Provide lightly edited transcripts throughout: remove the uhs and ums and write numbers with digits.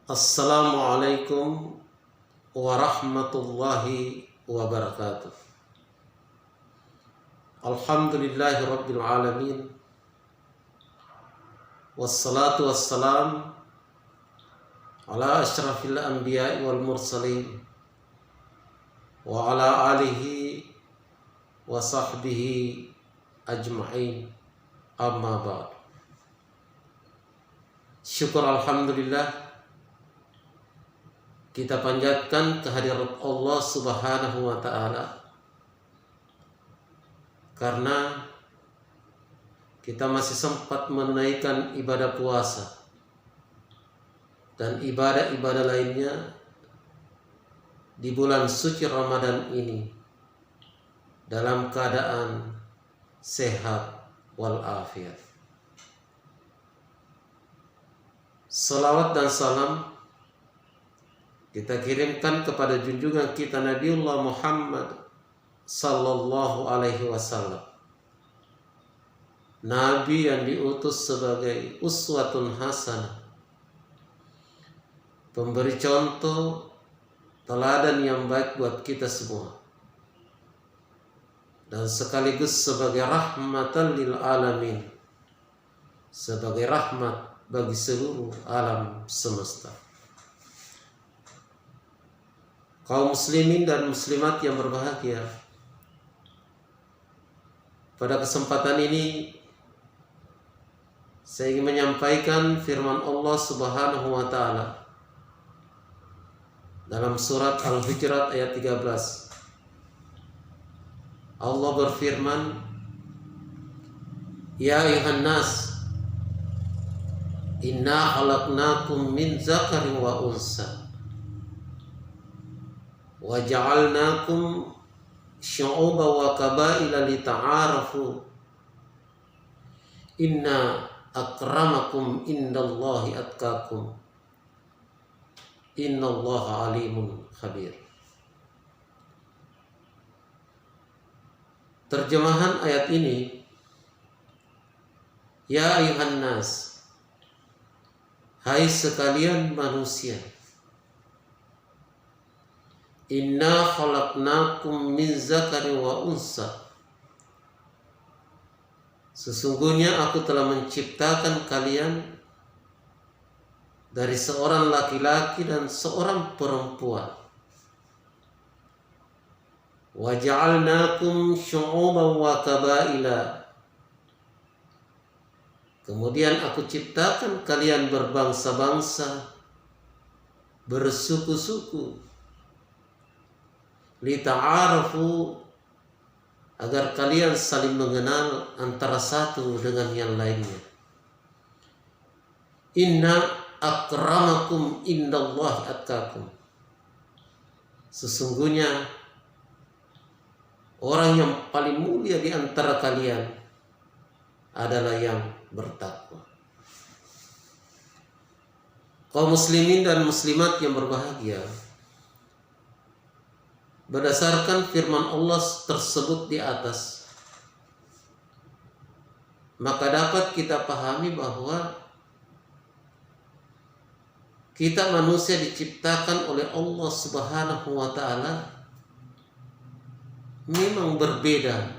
Assalamualaikum warahmatullahi wabarakatuh. Alhamdulillahi rabbil alamin. Wassalatu wassalam ala asyrafil anbiya'i wal mursalin wa ala alihi wa sahbihi ajma'in, amma ba'd. Syukur alhamdulillah, kita panjatkan kehadirat Allah Subhanahu wa ta'ala karena kita masih sempat menunaikan ibadah puasa dan ibadah-ibadah lainnya di bulan suci Ramadan ini dalam keadaan sehat walafiat. Salawat dan salam kita kirimkan kepada junjungan kita Nabiullah Muhammad sallallahu alaihi wasallam, Nabi yang diutus sebagai uswatun hasanah, pemberi contoh teladan yang baik buat kita semua, dan sekaligus sebagai rahmatan lil alamin, sebagai rahmat bagi seluruh alam semesta. Kaum muslimin dan muslimat yang berbahagia, pada kesempatan ini saya ingin menyampaikan firman Allah Subhanahu wa ta'ala dalam surat Al-Hujurat ayat 13. Allah berfirman, Ya ayuhan nas, inna khalaqnakum min zakarin wa unsa wa ja'alnakum syu'uban wa qabaila lita'arafu inna akramakum indallahi atqakum innallaha alimun khabir. Terjemahan ayat ini, Ya ayuhan nas, hai sekalian manusia, inna khalaqnakum min zakarin wa unsa, sesungguhnya aku telah menciptakan kalian dari seorang laki-laki dan seorang perempuan. Wa ja'alnakum syu'uban wa qabaila, kemudian aku ciptakan kalian berbangsa-bangsa, bersuku-suku, lita'arafu, agar kalian saling mengenal antara satu dengan yang lainnya. Inna akramakum indallahi atqakum, sesungguhnya orang yang paling mulia di antara kalian adalah yang bertakwa. Kaum muslimin dan muslimat yang berbahagia, berdasarkan firman Allah tersebut di atas, maka dapat kita pahami bahwa kita manusia diciptakan oleh Allah Subhanahu wa ta'ala memang berbeda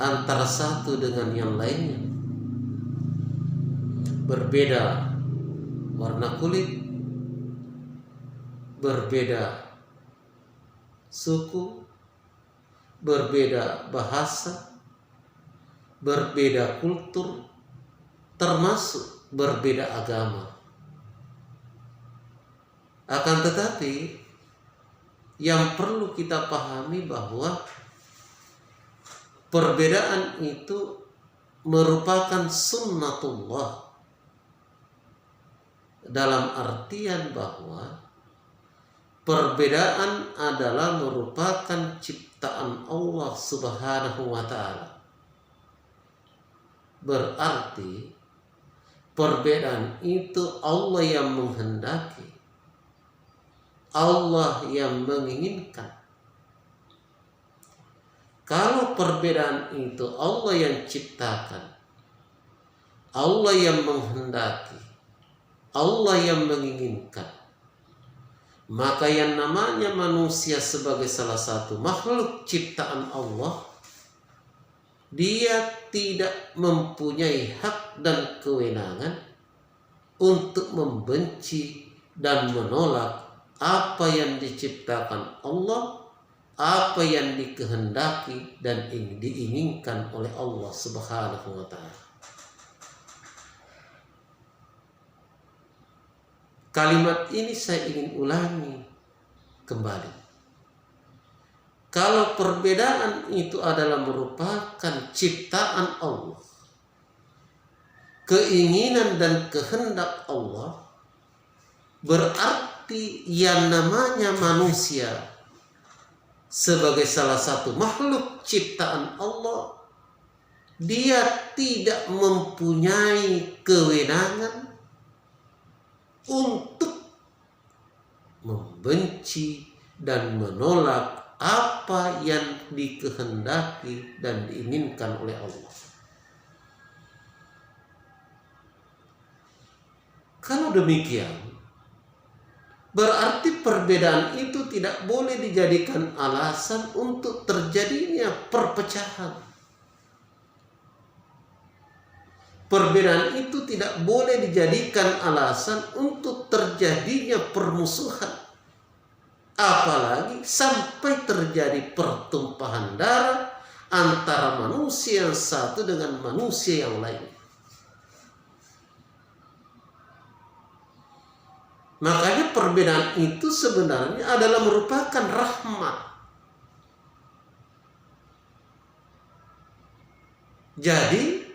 antara satu dengan yang lainnya. Berbeda warna kulit, berbeda suku, berbeda bahasa, berbeda kultur, termasuk berbeda agama. Akan tetapi yang perlu kita pahami bahwa perbedaan itu merupakan sunnatullah, dalam artian bahwa perbedaan adalah merupakan ciptaan Allah Subhanahu wa ta'ala. Berarti perbedaan itu Allah yang menghendaki, Allah yang menginginkan. Kalau perbedaan itu Allah yang ciptakan, Allah yang menghendaki, Allah yang menginginkan. Maka yang namanya manusia sebagai salah satu makhluk ciptaan Allah, dia tidak mempunyai hak dan kewenangan untuk membenci dan menolak apa yang diciptakan Allah, apa yang dikehendaki dan diinginkan oleh Allah Subhanahu wa ta'ala. Kalimat ini saya ingin ulangi kembali. Kalau perbedaan itu adalah merupakan ciptaan Allah, keinginan dan kehendak Allah, berarti yang namanya manusia sebagai salah satu makhluk ciptaan Allah, dia tidak mempunyai kewenangan untuk membenci dan menolak apa yang dikehendaki dan diinginkan oleh Allah. Kalau demikian, berarti perbedaan itu tidak boleh dijadikan alasan untuk terjadinya perpecahan. Perbedaan itu tidak boleh dijadikan alasan untuk terjadinya permusuhan. Apalagi sampai terjadi pertumpahan darah antara manusia yang satu dengan manusia yang lain. Makanya perbedaan itu sebenarnya adalah merupakan rahmat. Jadi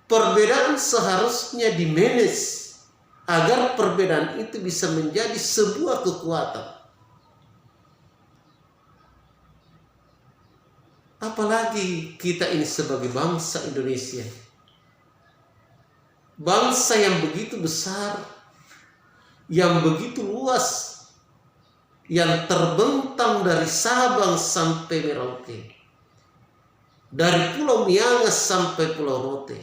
perbedaan seharusnya dimanage agar perbedaan itu bisa menjadi sebuah kekuatan. Apalagi kita ini sebagai bangsa Indonesia, bangsa yang begitu besar, yang begitu luas, yang terbentang dari Sabang sampai Merauke, dari Pulau Miangas sampai Pulau Rote,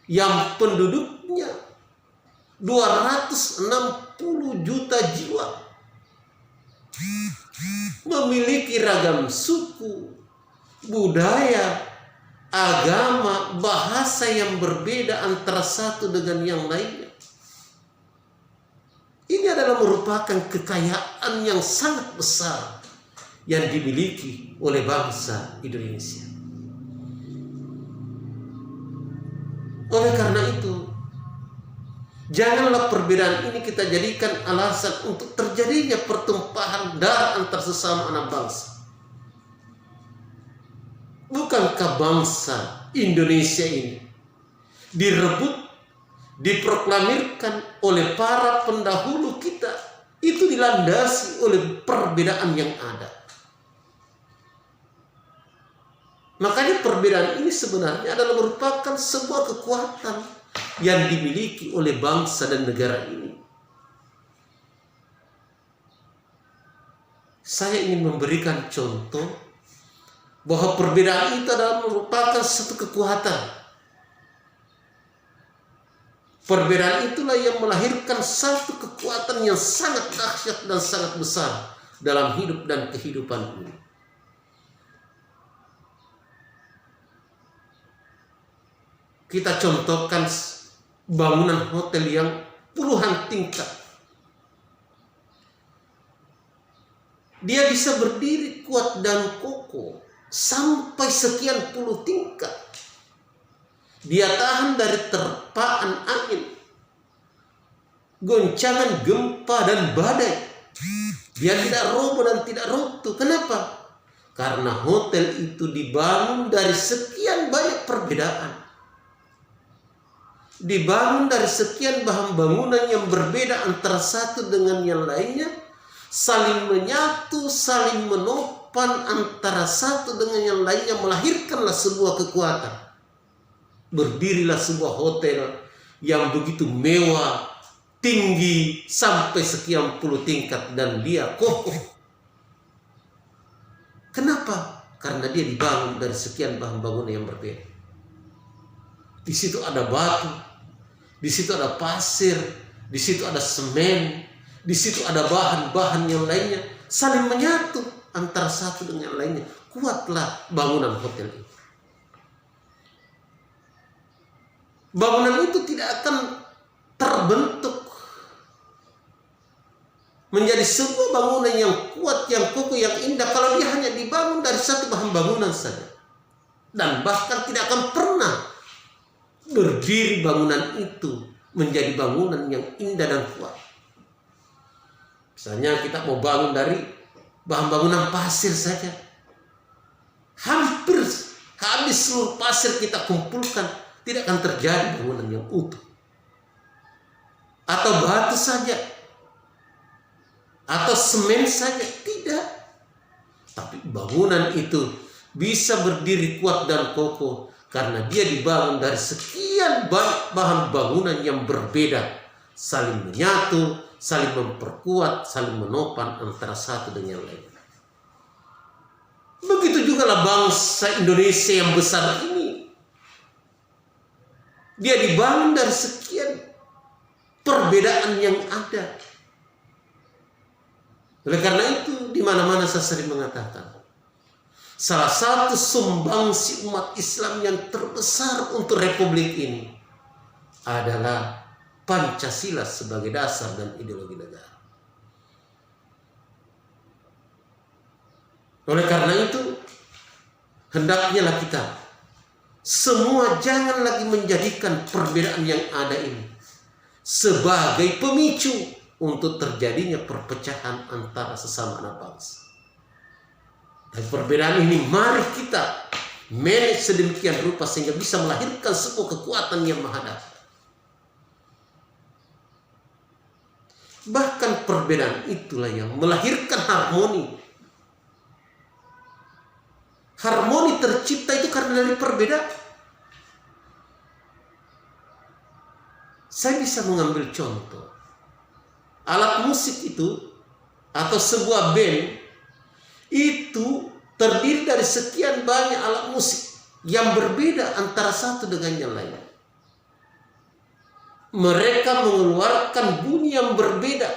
yang penduduknya 260 juta jiwa, memiliki ragam suku, budaya, agama, bahasa yang berbeda antara satu dengan yang lainnya. Ini adalah merupakan kekayaan yang sangat besar yang dimiliki oleh bangsa Indonesia. Oleh karena itu, janganlah perbedaan ini kita jadikan alasan untuk terjadinya pertumpahan darah antar sesama anak bangsa. Bukankah bangsa Indonesia ini direbut, diproklamirkan oleh para pendahulu kita, itu dilandasi oleh perbedaan yang ada. Makanya perbedaan ini sebenarnya adalah merupakan sebuah kekuatan yang dimiliki oleh bangsa dan negara ini. Saya ingin memberikan contoh bahwa perbedaan itu adalah merupakan satu kekuatan. Perbedaan itulah yang melahirkan satu kekuatan yang sangat dahsyat dan sangat besar dalam hidup dan kehidupan ini. Kita contohkan bangunan hotel yang puluhan tingkat. Dia bisa berdiri kuat dan kokoh sampai sekian puluh tingkat. Dia tahan dari terpaan angin, goncangan gempa dan badai. Dia tidak roboh dan tidak runtuh. Kenapa? Karena hotel itu dibangun dari sekian banyak perbedaan. Dibangun dari sekian bahan bangunan yang berbeda antara satu dengan yang lainnya, saling menyatu, saling menopang antara satu dengan yang lainnya, melahirkanlah sebuah kekuatan. Berdirilah sebuah hotel yang begitu mewah, tinggi sampai sekian puluh tingkat, dan dia kokoh. Kenapa? Karena dia dibangun dari sekian bahan bangunan yang berbeda. Di situ ada batu, di situ ada pasir, di situ ada semen, di situ ada bahan-bahan yang lainnya, saling menyatu antara satu dengan lainnya. Kuatlah bangunan hotel itu. Bangunan itu tidak akan terbentuk menjadi sebuah bangunan yang kuat, yang kokoh, yang indah kalau dia hanya dibangun dari satu bahan bangunan saja. Dan bahkan tidak akan pernah berdiri bangunan itu menjadi bangunan yang indah dan kuat. Misalnya kita mau bangun dari bahan bangunan pasir saja, hampir habis seluruh pasir kita kumpulkan, tidak akan terjadi bangunan yang utuh. Atau batu saja, atau semen saja, tidak. Tapi bangunan itu bisa berdiri kuat dan kokoh karena dia dibangun dari sekian bahan bangunan yang berbeda, saling menyatu, saling memperkuat, saling menopang antara satu dengan lain. Begitu juga lah bangsa Indonesia yang besar ini. Dia dibangun dari sekian perbedaan yang ada. Oleh karena itu, di mana-mana saya sering mengatakan, salah satu sumbangsi umat Islam yang terbesar untuk republik ini adalah Pancasila sebagai dasar dan ideologi negara. Oleh karena itu, hendaknya lah kita semua jangan lagi menjadikan perbedaan yang ada ini sebagai pemicu untuk terjadinya perpecahan antara sesama anak bangsa. Dan perbedaan ini mari kita manage sedemikian rupa sehingga bisa melahirkan sebuah kekuatan yang maha dahsyat. Bahkan perbedaan itulah yang melahirkan harmoni. Harmoni tercipta itu karena dari perbedaan. Saya bisa mengambil contoh. Alat musik itu atau sebuah band itu terdiri dari sekian banyak alat musik yang berbeda antara satu dengan yang lain. Mereka mengeluarkan bunyi yang berbeda,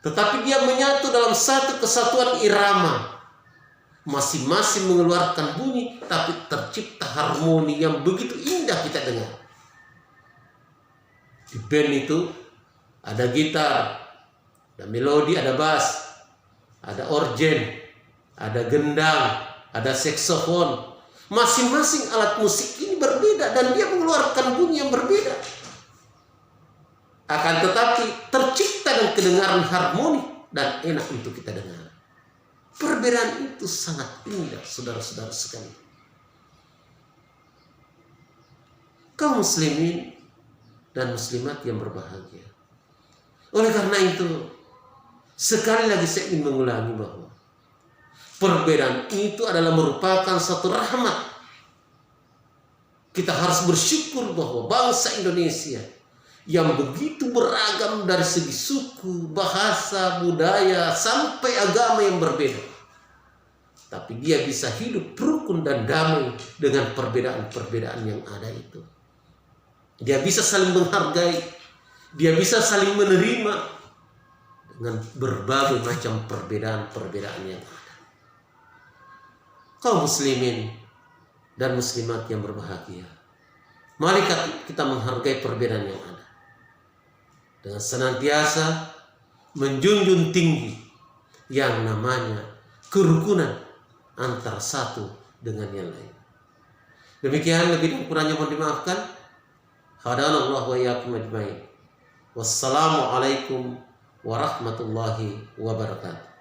tetapi dia menyatu dalam satu kesatuan irama. Masing-masing mengeluarkan bunyi, tapi tercipta harmoni yang begitu indah kita dengar. Di band itu ada gitar, ada melodi, ada bass, ada organ, ada gendang, ada saksofon. Masing-masing alat musik ini berbeda dan dia mengeluarkan bunyi yang berbeda. Akan tetapi tercipta dan kedengaran harmoni dan enak untuk kita dengar. Perbedaan itu sangat indah, saudara-saudara sekalian. Kaum muslimin dan muslimat yang berbahagia. Oleh karena itu, sekali lagi saya ingin mengulangi bahwa perbedaan itu adalah merupakan satu rahmat. Kita harus bersyukur bahwa bangsa Indonesia yang begitu beragam dari segi suku, bahasa, budaya, sampai agama yang berbeda, tapi dia bisa hidup rukun dan damai dengan perbedaan-perbedaan yang ada itu. Dia bisa saling menghargai, dia bisa saling menerima dengan berbagai macam perbedaan-perbedaan yang ada. Kaum muslimin dan muslimat yang berbahagia, mari kita menghargai perbedaan yang ada dengan senantiasa menjunjung tinggi yang namanya kerukunan antara satu dengan yang lain. Demikian, lebih dan kurangnya mohon dimaafkan. Hadanallahu wa iyyakum ajmain. Wassalamualaikum warahmatullahi wabarakatuh.